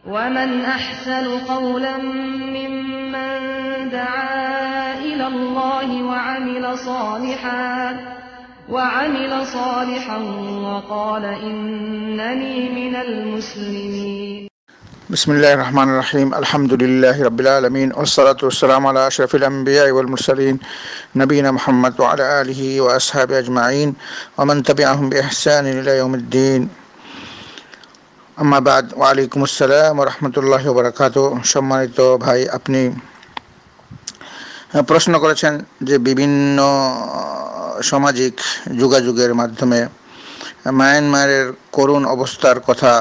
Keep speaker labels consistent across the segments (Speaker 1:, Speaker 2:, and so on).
Speaker 1: ومن أحسن قولا ممن دعا إلى الله وعمل صالحا وقال إنني من المسلمين.
Speaker 2: بسم الله الرحمن الرحيم. الحمد لله رب العالمين، والصلاة والسلام على أشرف الأنبياء والمرسلين نبينا محمد وعلى آله وأصحابه أجمعين ومن تبعهم بإحسان إلى يوم الدين. আম্মা বাদ, ওয়ালাইকুম আসসালাম ওয়া রাহমাতুল্লাহি ওয়া বারাকাতুহু। সম্মানিত ভাই, আপনি প্রশ্ন করেছেন যে বিভিন্ন সামাজিক যোগাযোগের মাধ্যমে মায়ানমারের করুণ অবস্থার কথা,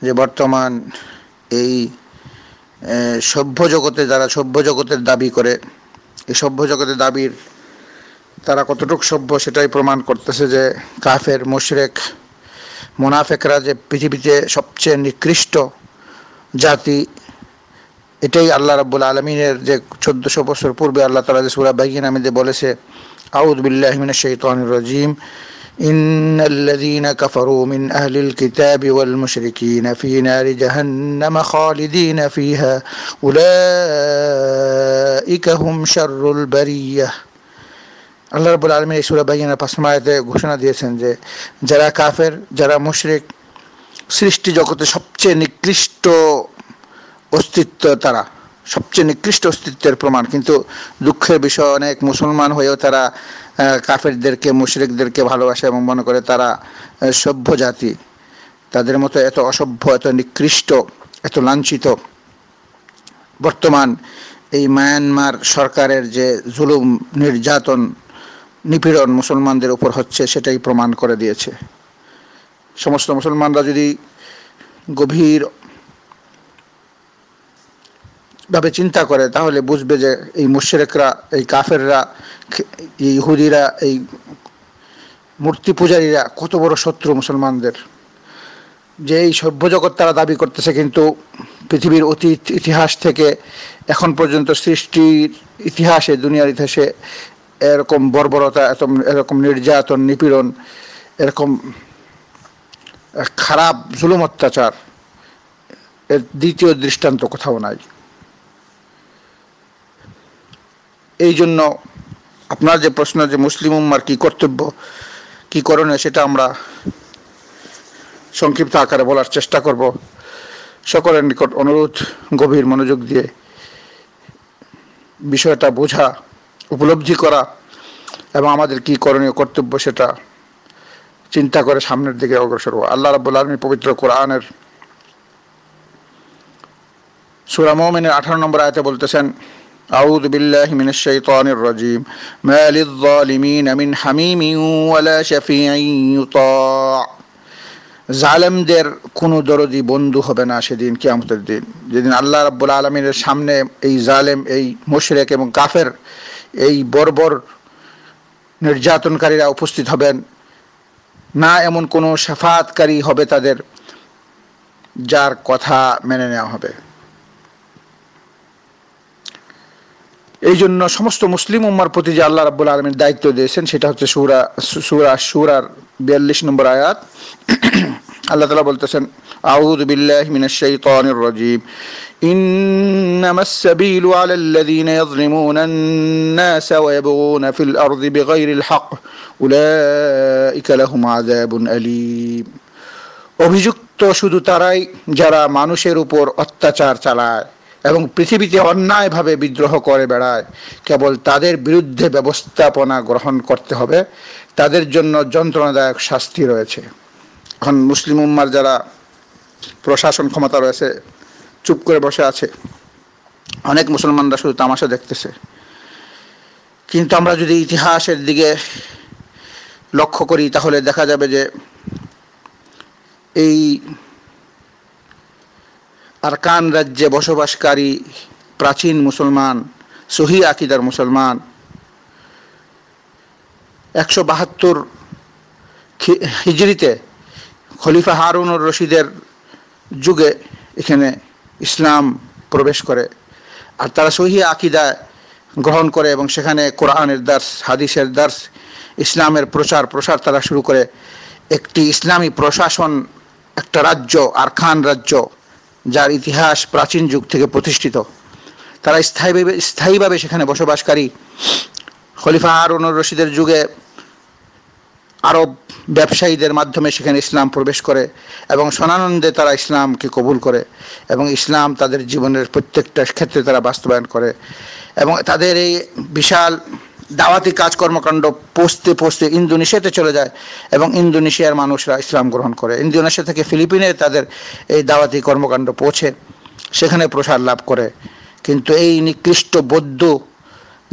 Speaker 2: যে বর্তমান এই সভ্য জগতে যারা সভ্য জগতের দাবি করে, এই সভ্য জগতের দাবির তারা কতটুকু সভ্য সেটাই প্রমাণ করতেছে যে কাফের, মুশরিক, মুনাফিকরা যে পৃথিবীতে সবচেয়ে নিকৃষ্ট জাতি। এটাই আল্লাহ রাব্বুল আলামিনের যে 1400 বছর পূর্বে আল্লাহ তাআলা যে সূরা বাইয়িনার মধ্যে বলেছে, আউযু বিল্লাহি মিনাশ শাইতানির রাজীম, ইন্নাল্লাযীনা কাফারু মিন আহলিল কিতাবি ওয়াল মুশরিকিনা ফী নারি জাহান্নাম খালিদিনা ফীহা উলাইকা হুম শাররুল বারিয়াহ। আল্লাহ রাব্বুল আলামিন এই সূরা বাইয়িনার 5 নম্বর আয়াতে ঘোষণা দিয়েছেন যে যারা কাফের, যারা মুশরিক, সৃষ্টি জগতে সবচেয়ে নিকৃষ্ট অস্তিত্ব, তারা সবচেয়ে নিকৃষ্ট অস্তিত্বের প্রমাণ। কিন্তু দুঃখের বিষয়, অনেক মুসলমান হয়েও তারা কাফেরদেরকে, মুশরিকদেরকে ভালোবাসে এবং মনে করে তারা সভ্য জাতি। তাদের মতো এত অসভ্য, এত নিকৃষ্ট, এত লাঞ্ছিত বর্তমান এই মায়ানমার সরকারের যে জুলুম, নির্যাতন, নিপীড়ন মুসলমানদের উপর হচ্ছে, সেটাই প্রমাণ করে দিয়েছে। সমস্ত মুসলমানরা যদি গভীর ভাবে চিন্তা করে তাহলে বুঝবে যে এই মুশরিকরা, এই কাফেররা, এই ইহুদিরা, এই মূর্তি পূজারীরা কত বড় শত্রু মুসলমানদের। যে এই সভ্য জগৎ তারা দাবি করতেছে, কিন্তু পৃথিবীর অতীত ইতিহাস থেকে এখন পর্যন্ত সৃষ্টির ইতিহাসে, দুনিয়ার ইতিহাসে এরকম বর্বরতা, এরকম নির্যাতন, নিপীড়ন, এরকম খারাপ জুলুম, অত্যাচার এর দ্বিতীয় দৃষ্টান্ত কোথাও নাই। এই জন্য আপনার যে প্রশ্ন, যে মুসলিম উম্মার কি কর্তব্য, কি করণীয়, সেটা আমরা সংক্ষিপ্ত আকারে বলার চেষ্টা করব। সকলের নিকট অনুরোধ, গভীর মনোযোগ দিয়ে বিষয়টা বোঝা, উপলব্ধি করা এবং আমাদের কি করণীয়, কর্তব্য সেটা চিন্তা করে সামনের দিকে অগ্রসর হওয়া। আল্লাহ রাব্বুল আলামিন পবিত্র কোরআনের সূরা মুমিনের 18 নম্বর আয়াতে বলতেছেন, আউযু বিল্লাহি মিনাশ শাইতানির রাজীম, মা লিয-যালিমিনা মিন হামিমিন ওয়ালা শাফিঈন ইউতা। জালেমদের কোনো দরদি বন্ধু হবে না সেদিন, কিয়ামতের দিন, যেদিন আল্লাহ রাব্বুল আলামিনের সামনে এই জালেম, এই মুশরিক এবং কাফের, এই বর্বর নির্যাতনকারীরা উপস্থিত হবেন। না এমন কোনো শাফাআতকারী হবে তাদের, যার কথা মেনে নেওয়া হবে। এই জন্য সমস্ত মুসলিম উম্মার প্রতি যে আল্লাহ রাব্বুল আলামিন দায়িত্ব দিয়েছেন, সেটা হচ্ছে সূরা শুরার 42 নম্বর আয়াত। আল্লাহ তাআলা বলতেছেন, আউযু বিল্লাহি মিনাশ শাইতানির রাজীম, ইন্নামাস সাবিলু আলাল্লাযীনা ইয়াযলিমুনা আন-নাসা ওয়া ইয়াবগুনা ফিল আরদি বিগাইরিল হক উলাইকা লাহুম আযাবুন আলীম। অভিযুক্ত শুধু তারাই যারা মানুষের উপর অত্যাচার চালায় এবং পৃথিবীতে অন্যায়ভাবে বিদ্রোহ করে বেড়ায়, কেবল তাদের বিরুদ্ধে ব্যবস্থাপনা গ্রহণ করতে হবে, তাদের জন্য যন্ত্রণাদায়ক শাস্তি রয়েছে। এখন মুসলিম উম্মার যারা প্রশাসন ক্ষমতা রয়েছে চুপ করে বসে আছে, অনেক মুসলমানরা শুধু তামাশা দেখতেছে। কিন্তু আমরা যদি ইতিহাসের দিকে লক্ষ্য করি তাহলে দেখা যাবে যে এই আরকান রাজ্যে বসবাসকারী প্রাচীন মুসলমান, সহি আকীদার মুসলমান, 172 হিজরিতে খলিফা হারুনুর রশিদের যুগে এখানে ইসলাম প্রবেশ করে, আর তারা সহি আকীদা গ্রহণ করে এবং সেখানে কোরআনের দার্স, হাদিসের দার্স, ইসলামের প্রসার তারা শুরু করে। একটি ইসলামী প্রশাসন, একটা রাজ্য, আরকান রাজ্য, যার ইতিহাস প্রাচীন যুগ থেকে প্রতিষ্ঠিত। তারা স্থায়ীভাবে সেখানে বসবাসকারী। খলিফা হারুনুর রশিদের যুগে আরব ব্যবসায়ীদের মাধ্যমে সেখানে ইসলাম প্রবেশ করে এবং সনানন্দে তারা ইসলামকে কবুল করে এবং ইসলাম তাদের জীবনের প্রত্যেকটা ক্ষেত্রে তারা বাস্তবায়ন করে এবং তাদের এই বিশাল দাওয়াতি কাজ কর্মকাণ্ড পৌঁছতে পৌঁছতে ইন্দোনেশিয়াতে চলে যায় এবং ইন্দোনেশিয়ার মানুষরা ইসলাম গ্রহণ করে। ইন্দোনেশিয়া থেকে ফিলিপিনে তাদের এই দাওয়াতি কর্মকাণ্ড পৌঁছে সেখানে প্রসার লাভ করে। কিন্তু এই নিকৃষ্ট বৌদ্ধ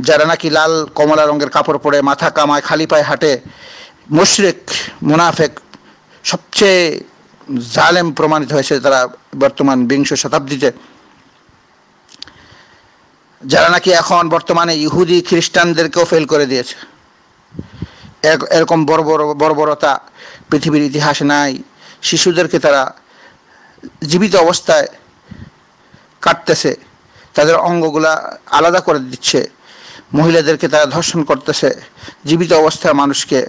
Speaker 2: যারা নাকি লাল কমলা রঙের কাপড় পরে মাথা কামায় খালি পায়ে হাঁটে, মুশরিক মুনাফেক, সবচেয়ে জালেম প্রমাণিত হয়েছে তারা বর্তমান বিংশ শতাব্দীতে, যারা নাকি এখন বর্তমানে ইহুদি খ্রিস্টানদেরকেও ফেল করে দিয়েছে। এরকম বর্বরতা পৃথিবীর ইতিহাসে নাই। শিশুদেরকে তারা জীবিত অবস্থায় কাটতেছে, তাদের অঙ্গগুলা আলাদা করে দিচ্ছে, মহিলাদেরকে তারা ধর্ষণ করতেছে, জীবিত অবস্থায় মানুষকে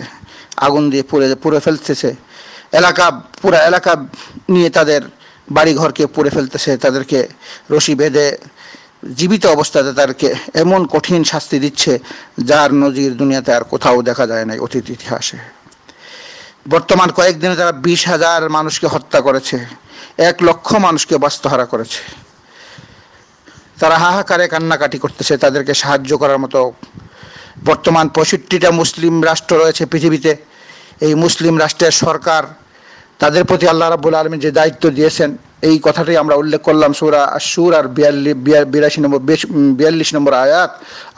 Speaker 2: আগুন দিয়ে পুড়ে ফেলতেছে, পুরা এলাকা নিয়ে তাদের বাড়িঘরকে পুড়ে ফেলতেছে, তাদেরকে রশি বেঁধে জীবিত অবস্থাতে তাদেরকে এমন কঠিন শাস্তি দিচ্ছে যার নজির দুনিয়াতে আর কোথাও দেখা যায় নাই অতীত ইতিহাসে। বর্তমান কয়েকদিনে তারা 20,000 মানুষকে হত্যা করেছে, 1 লক্ষ মানুষকে বাস্তুহারা করেছে। তারা হাহাকারে কান্নাকাটি করতেছে, তাদেরকে সাহায্য করার মতো বর্তমান 65টা মুসলিম রাষ্ট্র রয়েছে পৃথিবীতে। এই মুসলিম রাষ্ট্রের সরকার, তাদের প্রতি আল্লাহ রাব্বুল আলামিন যে দায়িত্ব দিয়েছেন, এই কথাটাই আমরা উল্লেখ করলাম সূরা আশ-শূরার 42 নম্বর আয়াত।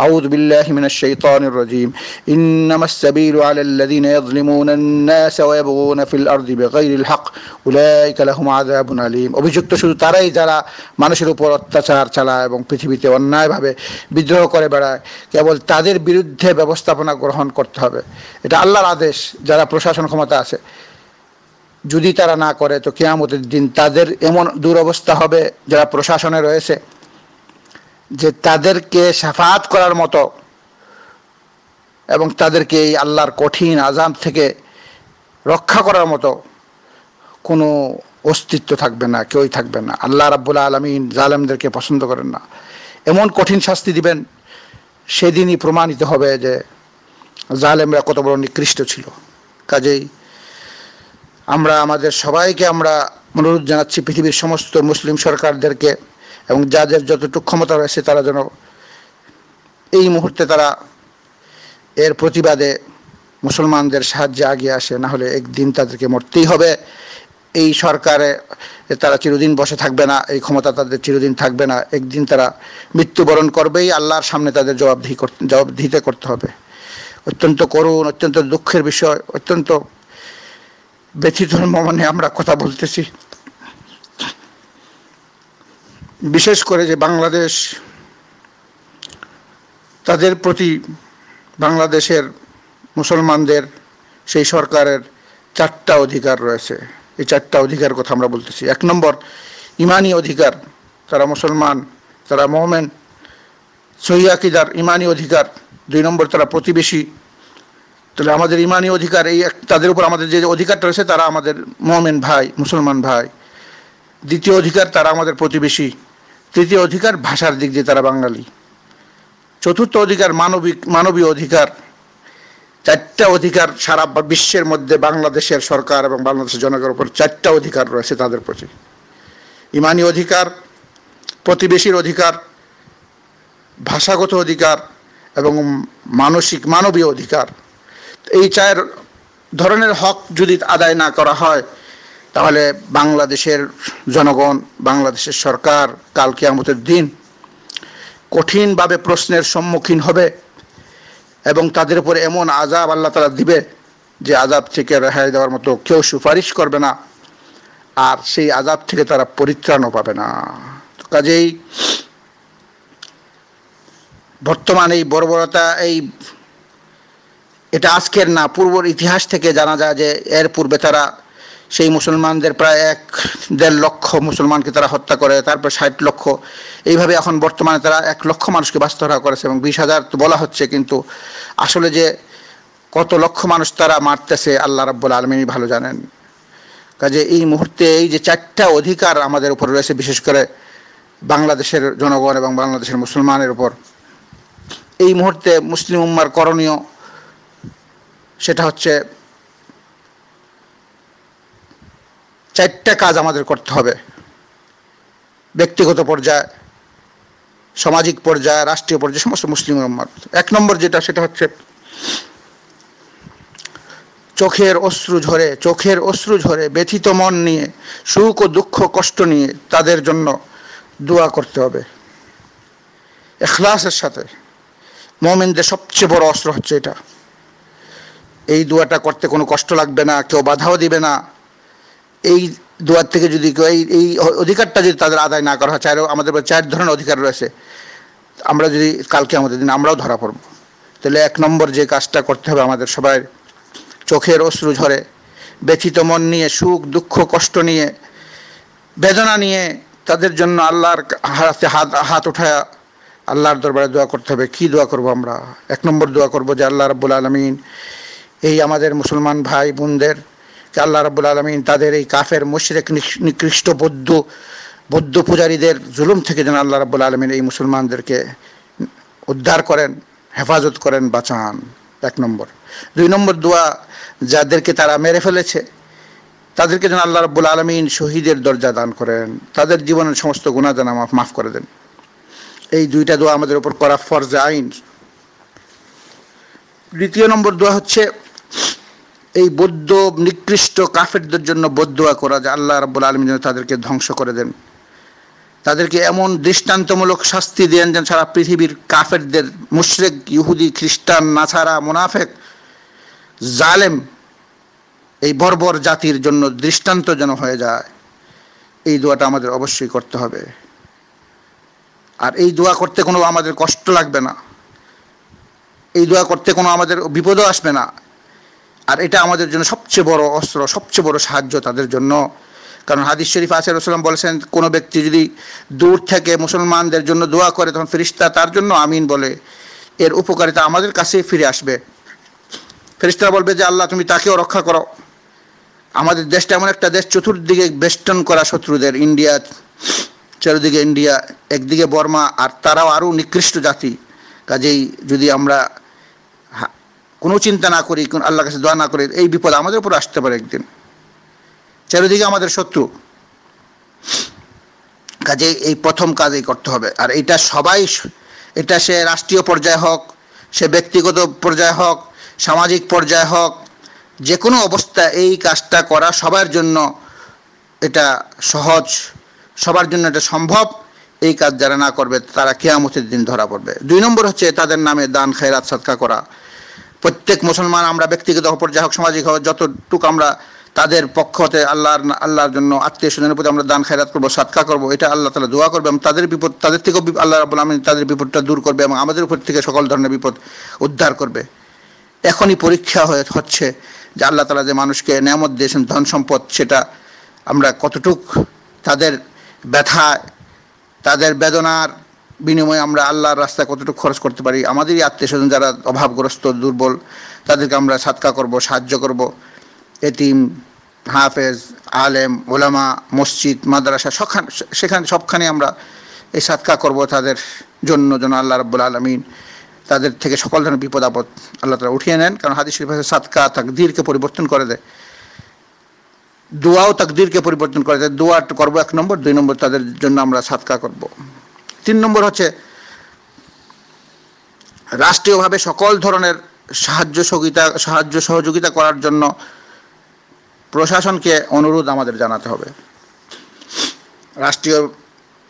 Speaker 2: আউযু বিল্লাহি মিনাশ শাইতানির রাজীম। ইন্নামাস সাবিলু আলাল্লাযীনা ইয়াযলিমুনান নাস ওয়া ইয়াবগুনা ফিল আরদি বিগাইরিল হক উলাইকা লাহুম আযাবুন আলীম। অভিযুক্ত শুধু তারাই যারা মানুষের উপর অত্যাচার চালায় এবং পৃথিবীতে অন্যায়ভাবে বিদ্রোহ করে বেড়ায়, কেবল তাদের বিরুদ্ধে ব্যবস্থাপনা গ্রহণ করতে হবে। এটা আল্লাহর আদেশ। যারা প্রশাসন ক্ষমতা আছে, যদি তারা না করে তো কিয়ামতের দিন তাদের এমন দুরবস্থা হবে যারা প্রশাসনে রয়েছে যে তাদেরকে শাফাআত করার মতো এবং তাদেরকে এই আল্লাহর কঠিন আযাব থেকে রক্ষা করার মতো কোনো অস্তিত্ব থাকবে না, কেউই থাকবে না। আল্লাহ রাব্বুল আলামিন জালেমদেরকে পছন্দ করেন না। এমন কঠিন শাস্তি দিবেন, সেদিনই প্রমাণিত হবে যে জালেমরা কত বড় নিকৃষ্ট ছিল। কাজেই আমরা আমাদের সবাইকে অনুরোধ জানাচ্ছি, পৃথিবীর সমস্ত মুসলিম সরকারদেরকে এবং যাদের যতটুকু ক্ষমতা রয়েছে তারা যেন এই মুহূর্তে তারা এর প্রতিবাদে মুসলমানদের সাহায্যে আগিয়ে আসে, না হলে একদিন তাদেরকে মরতেই হবে। এই সরকারে তারা চিরদিন বসে থাকবে না, এই ক্ষমতা তাদের চিরদিন থাকবে না। একদিন তারা মৃত্যুবরণ করবেই, আল্লাহর সামনে তাদের জবাবদিহিতে করতে হবে। অত্যন্ত করুণ, অত্যন্ত দুঃখের বিষয়, অত্যন্ত ব্যথিত মনে আমরা কথা বলতেছি। বিশেষ করে যে বাংলাদেশ, তাদের প্রতি বাংলাদেশের মুসলমানদের সেই সরকারের 4টা অধিকার রয়েছে। এই 4টা অধিকার কথা আমরা বলতেছি। 1 নম্বর ইমানি অধিকার, তারা মুসলমান, তারা মুমিন, সহিহ আকীদার ইমানি অধিকার। 2 নম্বর তারা প্রতিবেশী। তাহলে আমাদের ইমানি অধিকার, এই তাদের উপর আমাদের যে অধিকারটা রয়েছে, তারা আমাদের মুমিন ভাই, মুসলমান ভাই। 2য় অধিকার, তারা আমাদের প্রতিবেশী। 3য় অধিকার, ভাষার দিক দিয়ে তারা বাঙালি। 4র্থ অধিকার মানবীয় অধিকার। 4টা অধিকার সারা বিশ্বের মধ্যে বাংলাদেশের সরকার এবং বাংলাদেশের জনগণের উপর 4টা অধিকার রয়েছে তাদের প্রতি। ইমানি অধিকার, প্রতিবেশীর অধিকার, ভাষাগত অধিকার এবং মানবীয় অধিকার। এই 4 ধরনের হক যদি আদায় না করা হয়, তাহলে বাংলাদেশের জনগণ, বাংলাদেশের সরকার কাল কিয়ামতের দিন কঠিনভাবে প্রশ্নের সম্মুখীন হবে এবং তাদের উপর এমন আযাব আল্লাহ তাআলা দিবে যে আযাব থেকে রেহাই দেওয়ার মতো কেউ সুপারিশ করবে না, আর সেই আযাব থেকে তারা পরিত্রাণও পাবে না। কাজেই বর্তমান এই বর্বরতা, এটা আজকের না, পূর্বের ইতিহাস থেকে জানা যায় যে এর পূর্বে তারা সেই মুসলমানদের প্রায় 1.5 লক্ষ মুসলমানকে তারা হত্যা করে, তারপর 60 লক্ষ, এইভাবে এখন বর্তমানে তারা 1 লক্ষ মানুষকে বাস্তুহারা করেছে এবং 20,000 তো বলা হচ্ছে, কিন্তু আসলে যে কত লক্ষ মানুষ তারা মারতেছে আল্লাহ রাব্বুল আলামিনই ভালো জানেন। কাজে এই মুহূর্তে এই যে 4টা অধিকার আমাদের উপর রয়েছে, বিশেষ করে বাংলাদেশের জনগণ এবং বাংলাদেশের মুসলমানের উপর, এই মুহূর্তে মুসলিম উম্মার করণীয় সেটা হচ্ছে 4টা কাজ আমাদের করতে হবে। ব্যক্তিগত পর্যায়ে, সামাজিক পর্যায়ে, রাষ্ট্রীয় পর্যায়ে, সমস্ত মুসলিম উম্মার। 1 নম্বর যেটা, সেটা হচ্ছে চোখের অশ্রু ঝরে ব্যথিত মন নিয়ে, সুখ ও দুঃখ কষ্ট নিয়ে তাদের জন্য দোয়া করতে হবে ইখলাসের সাথে। মুমিনদের সবচেয়ে বড় অস্ত্র হচ্ছে এটা। এই দোয়াটা করতে কোনো কষ্ট লাগবে না, কেউ বাধাও দিবে না। এই দোয়ার থেকে যদি কেউ এই অধিকারটা যদি তাদের আদায় না করা হয়, আমাদের 4 ধরনের অধিকার রয়েছে, আমরা যদি কালকে আমাদের দিন আমরাও ধরা পড়ব, তাহলে 1 নম্বর যে কাজটা করতে হবে আমাদের সবাই, চোখের অশ্রু ঝরে ব্যথিত মন নিয়ে, সুখ দুঃখ কষ্ট নিয়ে, বেদনা নিয়ে তাদের জন্য আল্লাহর হাতে হাত উঠায় আল্লাহর দরবারে দোয়া করতে হবে। কি দোয়া করব আমরা? 1 নম্বর দোয়া করব যে আল্লাহ রাব্বুল আলামিন এই আমাদের মুসলমান ভাই বোনদের, আল্লাহ রাব্বুল আলামিন তাদের এই কাফের মুশরিক নিকৃষ্ট বৌদ্ধ পূজারীদের জুলুম থেকে যেন আল্লাহ রাব্বুল আলামিন এই মুসলমানদেরকে উদ্ধার করেন, হেফাজত করেন, বাঁচান। 1 নম্বর। 2 নম্বর দোয়া, যাদেরকে তারা মেরে ফেলেছে তাদেরকে যেন আল্লাহ রাব্বুল আলামিন শহীদের দরজা দান করেন, তাদের জীবনের সমস্ত গুনাহ যেন মাফ করে দেন। এই 2টা দোয়া আমাদের উপর করা ফরজ আইন। 2 নম্বর দোয়া হচ্ছে এই বৌদ্ধ নিকৃষ্ট কাফেরদের জন্য বদদোয়া করা, যে আল্লাহ রাব্বুল আলামিন যেন তাদেরকে ধ্বংস করে দেন, তাদেরকে এমন দৃষ্টান্তমূলক শাস্তি দেন যেন সারা পৃথিবীর কাফেরদের, মুশরিক, ইহুদি, খ্রিস্টান, নাসারা, মুনাফিক, জালেম, এই বর্বর জাতির জন্য দৃষ্টান্ত যেন হয়ে যায়। এই দোয়াটা আমাদের অবশ্যই করতে হবে। আর এই দোয়া করতে কোনো আমাদের কষ্ট লাগবে না, এই দোয়া করতে কোনো আমাদের বিপদও আসবে না। আর এটা আমাদের জন্য সবচেয়ে বড় অস্ত্র, সবচেয়ে বড় সাহায্য তাদের জন্য। কারণ হাদিস শরীফ আছে, রাসূলুল্লাহ বলেছেন, কোনো ব্যক্তি যদি দূর থেকে মুসলমানদের জন্য দোয়া করে, তখন ফেরেশতা তার জন্য আমিন বলে, এর উপকারিতা আমাদের কাছেই ফিরে আসবে। ফেরেশতারা বলবে যে আল্লাহ তুমি তাকেও রক্ষা করো। আমাদের দেশটা এমন একটা দেশ, চতুর্দিকে বেষ্টন করা শত্রুদের, ইন্ডিয়া, চারিদিকে ইন্ডিয়া, একদিকে বর্মা, আর তারাও আরও নিকৃষ্ট জাতি। কাজেই যদি আমরা কোনো চিন্তা না করি, আল্লাহর কাছে দোয়া না করি, এই বিপদ আমাদের উপর আসতে পারে একদিন। চারিদিকে আমাদের শত্রু। কাজে এই প্রথম কাজই করতে হবে। আর এটা সবাই, এটা সে রাষ্ট্রীয় পর্যায়ে হোক, সে ব্যক্তিগত পর্যায়ে হোক, সামাজিক পর্যায়ে হোক, যে কোনো অবস্থা এই কাজটা করা সবার জন্য এটা সহজ, সবার জন্য এটা সম্ভব। এই কাজ যারা না করবে তারা কিয়ামতের দিন ধরা পড়বে। 2 নম্বর হচ্ছে তাদের নামে দান খয়রাত সাদকা করা। প্রত্যেক মুসলমান, আমরা ব্যক্তিগত পর্যায়ে হোক, সামাজিক হোক, যতটুকু আমরা তাদের পক্ষ হতে আল্লাহর জন্য, আত্মীয় স্বজনের প্রতি আমরা দান খয়রাত করবো, সাদকা করবো, এটা আল্লাহ তাআলা দোয়া করবে এবং তাদের বিপদ, তাদের থেকেও আল্লাহ রাব্বুল আলামিন তাদের বিপদটা দূর করবে এবং আমাদের উপর থেকে সকল ধরনের বিপদ উদ্ধার করবে। এখনই পরীক্ষা হচ্ছে যে আল্লাহ তাআলা যে মানুষকে নেয়ামত দিয়েছেন, ধন সম্পদ, সেটা আমরা কতটুক তাদের ব্যথা, তাদের বেদনার বিনিময়ে আমরা আল্লাহর রাস্তায় কতটুকু খরচ করতে পারি। আমাদেরই আত্মীয় স্বজন যারা অভাবগ্রস্ত, দুর্বল, তাদেরকে আমরা সাদকা করব, সাহায্য করব। এতিম, হাফেজ, আলেম, ওলামা, মসজিদ, মাদ্রাসা, সেখানে সবখানে আমরা এই সাদকা করব তাদের জন্য, যেন আল্লাহ রাব্বুল আলামিন তাদের থেকে সকল ধরনের বিপদ আপদ আল্লাহ তাআলা উঠিয়ে নেন। কারণ হাদিস শরীফে সাদকা তাকদীরকে পরিবর্তন করে দেয়, দোয়াও তাকদীরকে পরিবর্তন করে দেয়। দোয়া করবো 1 নম্বর। 2 নম্বর তাদের জন্য আমরা সাদকা করব। 3 নম্বর হচ্ছে রাষ্ট্রীয়ভাবে সকল ধরনের সাহায্য সহযোগিতা করার জন্য প্রশাসনকে অনুরোধ আমাদের জানাতে হবে। রাষ্ট্রীয়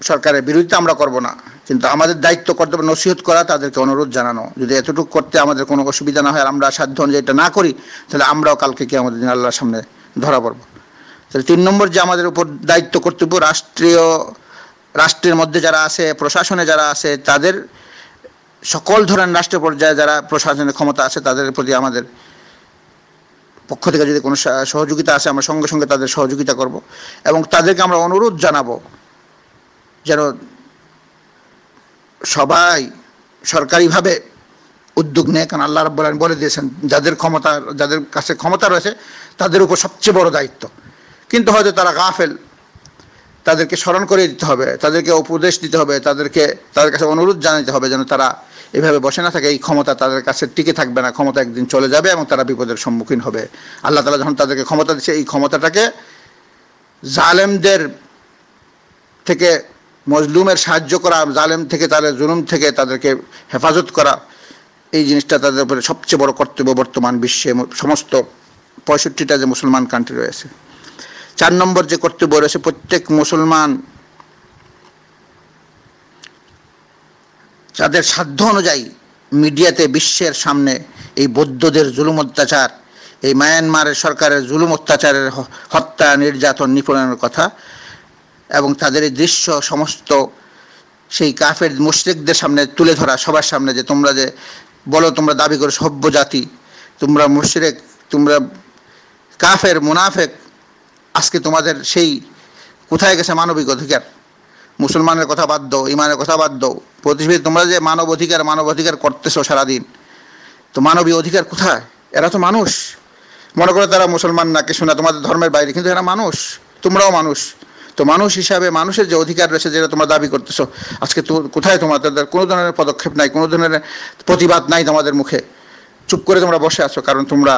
Speaker 2: সরকারের বিরোধিতা আমরা করব না, কিন্তু আমাদের দায়িত্ব কর্তব্য নসিহত করা, তাদেরকে অনুরোধ জানানো। যদি এতটুকু করতে আমাদের কোনো অসুবিধা না হয়, আর আমরা সাধ্য অনুযায়ী এটা না করি, তাহলে আমরাও কালকে কি আমাদের দিন আল্লাহর সামনে ধরা পড়ব। তাহলে 3 নম্বর যে আমাদের উপর দায়িত্ব কর্তব্য, রাষ্ট্রের মধ্যে যারা আছে, প্রশাসনে যারা আছে, তাদের সকল ধরনের রাষ্ট্রীয় পর্যায়ে যারা প্রশাসনের ক্ষমতা আছে, তাদের প্রতি আমাদের পক্ষ থেকে যদি কোনো সহযোগিতা আসে, আমরা সঙ্গে সঙ্গে তাদের সহযোগিতা করব এবং তাদেরকে আমরা অনুরোধ জানাবো যেন সবাই সরকারিভাবে উদ্যোগ নেয়। কারণ আল্লাহ রাব্বুল আলামিন বলে দিয়েছেন, যাদের কাছে ক্ষমতা রয়েছে তাদের উপর সবচেয়ে বড় দায়িত্ব। কিন্তু হয়তো তারা গাফেল। তাদেরকে স্মরণ করে দিতে হবে, তাদেরকে উপদেশ দিতে হবে, তাদের কাছে অনুরোধ জানাতে হবে যেন তারা এভাবে বসে না থাকে। এই ক্ষমতা তাদের কাছে টিকে থাকবে না, ক্ষমতা একদিন চলে যাবে এবং তারা বিপদের সম্মুখীন হবে। আল্লাহ তাআলা যখন তাদেরকে ক্ষমতা দিচ্ছে, এই ক্ষমতাটাকে জালেমদের থেকে, মজলুমের সাহায্য করা, জালেম থেকে, তাদের জুলুম থেকে তাদেরকে হেফাজত করা, এই জিনিসটা তাদের উপরে সবচেয়ে বড় কর্তব্য বর্তমান বিশ্বে সমস্ত 65টা যে মুসলমান কান্ট্রি রয়েছে। 4 নম্বর যে কর্তব্য রয়েছে, প্রত্যেক মুসলমান তাদের সাধ্য অনুযায়ী মিডিয়াতে বিশ্বের সামনে এই বৌদ্ধদের জুলুম অত্যাচার, এই মায়ানমারের সরকারের জুলুম অত্যাচারের, হত্যা, নির্যাতন, নিপীড়নের কথা এবং তাদের এই দৃশ্য সমস্ত সেই কাফের মুশরিকদের সামনে তুলে ধরা, সবার সামনে, যে তোমরা যে বলো তোমরা দাবি করো সভ্য জাতি, তোমরা মুশরিক, তোমরা কাফের, মুনাফেক, আজকে তোমাদের সেই কোথায় গেছে মানবিক অধিকার? মুসলমানের কথা বাদ দাও, ইমানের কথা বাদ দাও, প্রতিবেশী তোমরা যে মানব অধিকার করতেছো সারাদিন, তো মানবীয় অধিকার কোথায়? এরা তো মানুষ। মনে করো তারা মুসলমান না, কিছু না, তোমাদের ধর্মের বাইরে, কিন্তু এরা মানুষ, তোমরাও মানুষ। তো মানুষ হিসাবে মানুষের যে অধিকার রয়েছে, যেটা তোমরা দাবি করতেছো, আজকে তো কোথায়? তোমাদের কোনো ধরনের পদক্ষেপ নাই, কোনো ধরনের প্রতিবাদ নাই তোমাদের মুখে। চুপ করে তোমরা বসে আছো, কারণ তোমরা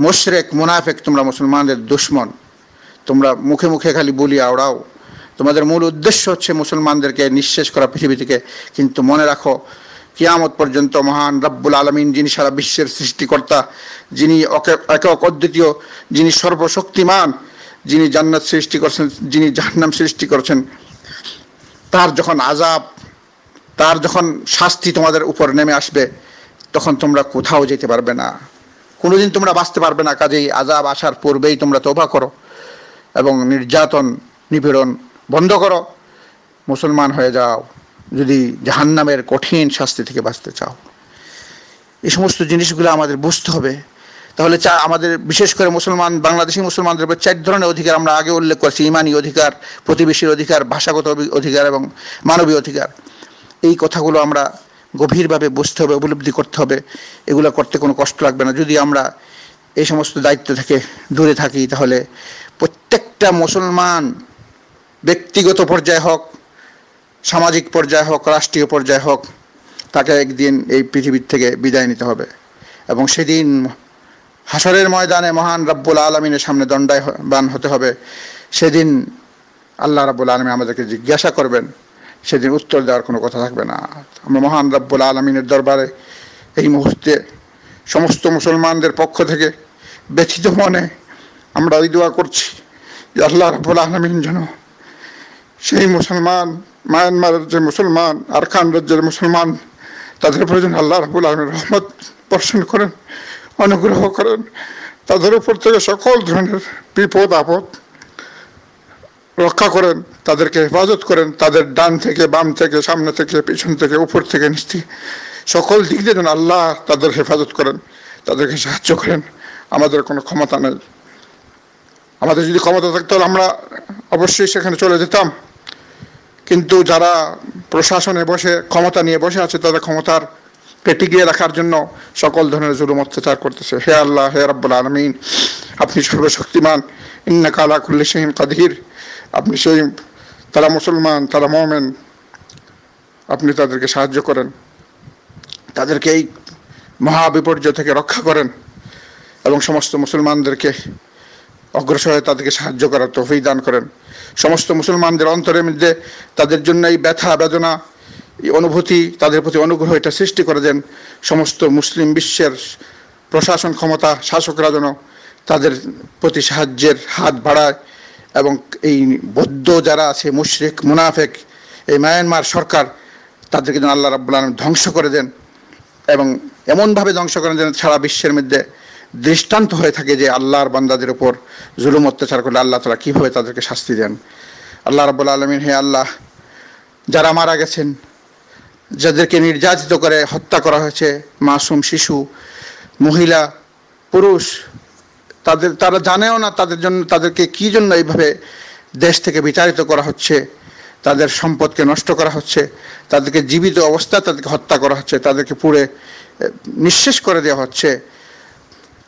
Speaker 2: মুশরিক, মুনাফিক, তোমরা মুসলমানদের দুশমন। তোমরা মুখে মুখে খালি বলি আওড়াও, তোমাদের মূল উদ্দেশ্য হচ্ছে মুসলমানদেরকে নিঃশেষ করা পৃথিবী থেকে। কিন্তু মনে রাখো, কিয়ামত পর্যন্ত মহান রব্বুল আলামিন, যিনি সারা বিশ্বের সৃষ্টিকর্তা, যিনি একক অদ্বিতীয়, যিনি সর্বশক্তিমান, যিনি জান্নাত সৃষ্টি করছেন, যিনি জাহান্নাম সৃষ্টি করছেন, তার যখন আযাব, তার যখন শাস্তি তোমাদের উপর নেমে আসবে, তখন তোমরা কোথাও যেতে পারবে না, কোনোদিন তোমরা বাঁচতে পারবে না। কাজেই আযাব আসার পূর্বেই তোমরা তওবা করো এবং নির্যাতন, নিপীড়ন বন্ধ করো, মুসলমান হয়ে যাও যদি জাহান্নামের কঠিন শাস্তি থেকে বাঁচতে চাও। এই সমস্ত জিনিসগুলো আমাদের বুঝতে হবে। তাহলে আমাদের বিশেষ করে মুসলমান, বাংলাদেশি মুসলমানদের উপর 4 ধরনের অধিকার আমরা আগে উল্লেখ করছি: ঈমানী অধিকার, প্রতিবেশীর অধিকার, ভাষাগত অধিকার এবং মানবীয় অধিকার। এই কথাগুলো আমরা গভীরভাবে বুঝতে হবে, উপলব্ধি করতে হবে। এগুলো করতে কোনো কষ্ট লাগবে না। যদি আমরা এই সমস্ত দায়িত্ব থেকে দূরে থাকি, তাহলে প্রত্যেকটা মুসলমান, ব্যক্তিগত পর্যায়ে হোক, সামাজিক পর্যায়ে হোক, রাষ্ট্রীয় পর্যায়ে হোক, তাকে একদিন এই পৃথিবীর থেকে বিদায় নিতে হবে এবং সেদিন হাসরের ময়দানে মহান রব্বুল আলামিনের সামনে দণ্ডায়মান হতে হবে। সেদিন আল্লাহ রব্বুল আলামিন আমাদেরকে জিজ্ঞাসা করবেন, সেদিন উত্তর দেওয়ার কোনো কথা থাকবে না। আমরা মহান রব্বুল আলামিনের দরবারে এই মুহূর্তে সমস্ত মুসলমানদের পক্ষ থেকে ব্যথিত মনে আমরা এই দোয়া করছি যে আল্লাহ রব্বুল আলামিন যেন সেই মুসলমান, মায়ানমারের যে মুসলমান, আরকান রাজ্যের মুসলমান, তাদের উপর যেন আল্লাহ রাব্বুল আলামিন রহমত বর্ষণ করেন, অনুগ্রহ করেন, তাদের উপর থেকে সকল ধরনের বিপদ আপদ রক্ষা করেন, তাদেরকে হেফাজত করেন, তাদের ডান থেকে, বাম থেকে, সামনে থেকে, পিছন থেকে, উপর থেকে, নিচে, সকল দিক দিয়ে যেন আল্লাহ তাদের হেফাজত করেন, তাদেরকে সাহায্য করেন। আমাদের কোনো ক্ষমতা নেই। আমাদের যদি ক্ষমতা থাকতো আমরা অবশ্যই সেখানে চলে যেতাম, কিন্তু যারা প্রশাসনে বসে, ক্ষমতা নিয়ে বসে আছে, তাদের ক্ষমতার পেটিকিয়ে রাখার জন্য সকল ধরনের জুলুম অত্যাচার করতেছে। হে আল্লাহ, হে রাব্বুল আলামিন, আপনি সর্বশক্তিমান, ইন্নাকা আলা কুল্লি শাইইন কাদির। আপনি সেই, তারা মুসলমান, তারা মুমিন, আপনি তাদেরকে সাহায্য করেন, তাদেরকে এই মহা বিপর্যয় থেকে রক্ষা করেন এবং সমস্ত মুসলমানদেরকে অগ্রসর হয়ে তাদেরকে সাহায্য করার তৌফিক দান করেন। সমস্ত মুসলমানদের অন্তরের মধ্যে তাদের জন্য এই ব্যথা, বেদনা, এই অনুভূতি, তাদের প্রতি অনুগ্রহ এটা সৃষ্টি করে দেন। সমস্ত মুসলিম বিশ্বের প্রশাসন ক্ষমতা, শাসকরা যেন তাদের প্রতি সাহায্যের হাত বাড়ায় এবং এই বৌদ্ধ যারা আছে, মুশরিক, মুনাফেক, এই মায়ানমার সরকার, তাদেরকে যেন আল্লাহ রাব্বুল আলামিন ধ্বংস করে দেন এবং এমনভাবে ধ্বংস করেন যেন সারা বিশ্বের মধ্যে দৃষ্টান্ত হয়ে থাকে যে আল্লাহর বান্দাদের উপর জুলুম অত্যাচার করলে আল্লাহ তাআলা কীভাবে তাদেরকে শাস্তি দেন। আল্লাহ রাব্বুল আলামিন, হে আল্লাহ, যারা মারা গেছেন, যাদেরকে নির্যাতিত করে হত্যা করা হয়েছে, মাসুম শিশু, মহিলা, পুরুষ, তারা জানেও না তাদেরকে কী জন্য এইভাবে দেশ থেকে বিতাড়িত করা হচ্ছে, তাদের সম্পদকে নষ্ট করা হচ্ছে, তাদেরকে জীবিত অবস্থায় তাদেরকে হত্যা করা হচ্ছে, তাদেরকে পুড়ে নিঃশেষ করে দেওয়া হচ্ছে।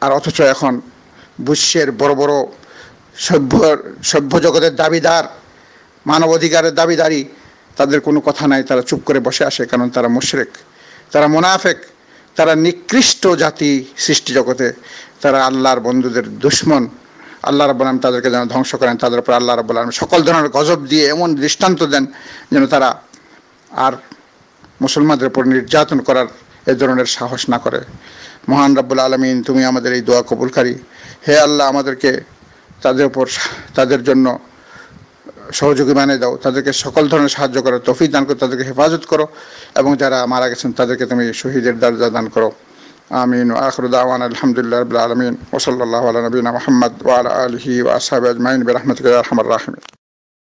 Speaker 2: আর অথচ এখন বিশ্বের বড় বড় সভ্য জগতের দাবিদার, মানব অধিকারের দাবিদারি, তাদের কোনো কথা নাই, তারা চুপ করে বসে আসে, কারণ তারা মুশরিক, তারা মুনাফিক, তারা নিকৃষ্ট জাতি সৃষ্টি জগতে, তারা আল্লাহর বন্ধুদের দুশমন। আল্লাহ রাব্বুল আলামিন তাদেরকে যেন ধ্বংস করেন, তাদের উপর আল্লাহ রাব্বুল আলামিন সকল ধরনের গজব দিয়ে এমন দৃষ্টান্ত দেন যেন তারা আর মুসলমানদের উপর নির্যাতন করার এ ধরনের সাহস না করে। মহান রাব্বুল আলামিন, তুমি আমাদের এই দোয়া কবুলকারী। হে আল্লাহ, আমাদেরকে তাদের জন্য সহযোগী বানিয়ে দাও, তাদেরকে সকল ধরনের সাহায্য করো, তৌফিক দান করো, তাদেরকে হেফাজত করো, এবং যারা মারা গেছেন তাদেরকে তুমি শহীদের দরজা দান করো। আমিন। ওয়া আখিরু দাওয়ানা আলহামদুলিল্লাহি রাব্বিল আলামিন ওয়া সাল্লাল্লাহু আলা নবিয়িনা মুহাম্মদ ওয়া আলা আলিহি ওয়া আসহাবিহি আজমাইন বিরহমাতিকা ইয়া আরহামার রাহিমিন।